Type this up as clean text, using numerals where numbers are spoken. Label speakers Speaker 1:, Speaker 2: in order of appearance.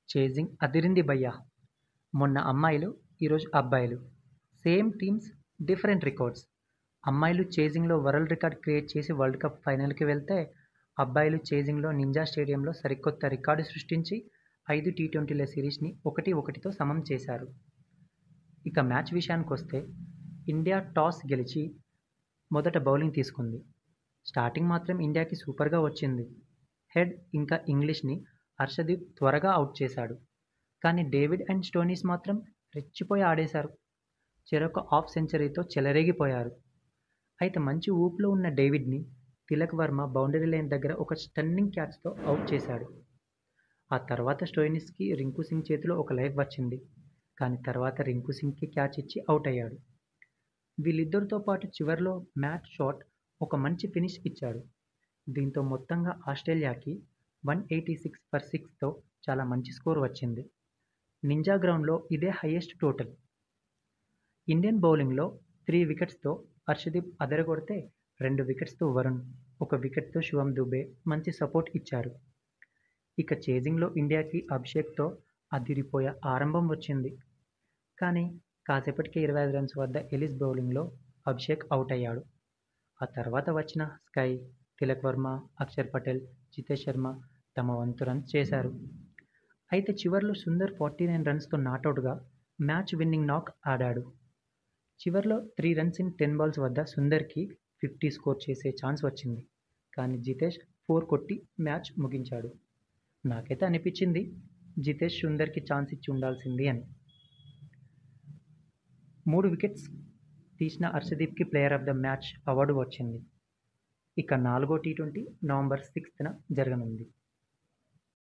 Speaker 1: Chasing అదిరింది భయ్యా! మొన్న అమ్మాయిలు, ఈరోజు అబ్బాయిలు. Same teams, different records. అమ్మాయిలు చేజింగ్‌లో వరల్డ్ రికార్డ్ క్రియేట్ చేసి వరల్డ్ కప్ ఫైనల్‌కి వెళ్తే, అబ్బాయిలు చేజింగ్‌లో నింజా స్టేడియంలో సరికొత్త రికార్డు సృష్టించి 5 టీ20ల సిరీస్‌ని 1-1తో సమం చేశారు. ఇక మ్యాచ్ విషయానికొస్తే, ఇండియా టాస్ గెలిచి మొదట బౌలింగ్ తీసుకుంది. స్టార్టింగ్ మాత్రం ఇండియాకి సూపర్‌గా వచ్చింది. హెడ్ ఇంకా ఇంగ్లీష్‌ని హర్షదీప్ త్వరగా అవుట్ చేశాడు. కానీ డేవిడ్ అండ్ స్టోయినిస్ మాత్రం రెచ్చిపోయి ఆడేశారు. చెరొక హాఫ్ సెంచరీతో చెలరేగిపోయారు. అయితే మంచి ఊపులో ఉన్న డేవిడ్‌ని తిలక్ వర్మ బౌండరీ లైన్ దగ్గర ఒక స్టన్నింగ్ క్యాచ్‌తో అవుట్ చేశాడు. ఆ తర్వాత స్టోయినిస్‌కి రింకు సింగ్ చేతిలో ఒక లైఫ్ వచ్చింది. కానీ తర్వాత రింకు సింగ్‌కి క్యాచ్ ఇచ్చి అవుట్ అయ్యాడు. వీళ్ళిద్దరితో పాటు చివర్లో మ్యాట్ షాట్ ఒక మంచి ఫినిష్ ఇచ్చాడు. దీంతో మొత్తంగా ఆస్ట్రేలియాకి 186 ఫర్ 6తో చాలా మంచి స్కోర్ వచ్చింది. నింజా గ్రౌండ్‌లో ఇదే హైయెస్ట్ టోటల్. ఇండియన్ బౌలింగ్‌లో 3 వికెట్స్‌తో హర్షదీప్ అదరగొడితే 2 వికెట్స్‌తో వరుణ్, 1 వికెట్‌తో శివం దుబే మంచి సపోర్ట్ ఇచ్చారు. ఇక చేజింగ్‌లో ఇండియాకి అభిషేక్‌తో అదిరిపోయే ఆరంభం వచ్చింది. కానీ కాసేపటికే 25 రన్స్ వద్ద ఎలిస్ బౌలింగ్‌లో అభిషేక్ అవుట్ అయ్యాడు. ఆ తర్వాత వచ్చిన స్కై, తిలక్ వర్మ, అక్షర్ పటేల్, జితేష్ శర్మ తమ వంతు రన్స్ చేశారు. అయితే చివర్లో సుందర్ 49 రన్స్‌తో నాటౌట్‌గా మ్యాచ్ విన్నింగ్ నాక్ ఆడాడు. చివర్లో 3 రన్స్ ఇన్ 10 బాల్స్ వద్ద సుందర్‌కి 50 స్కోర్ చేసే ఛాన్స్ వచ్చింది. కానీ జితేష్ 4 కొట్టి మ్యాచ్ ముగించాడు. నాకైతే అనిపించింది జితేష్ సుందర్‌కి ఛాన్స్ ఇచ్చి ఉండాల్సింది అని. 3 వికెట్స్ తీసిన హర్షదీప్‌కి player of the match award వచ్చింది. ఇక 4వ టీ20 నవంబర్ 6న జరగనుంది.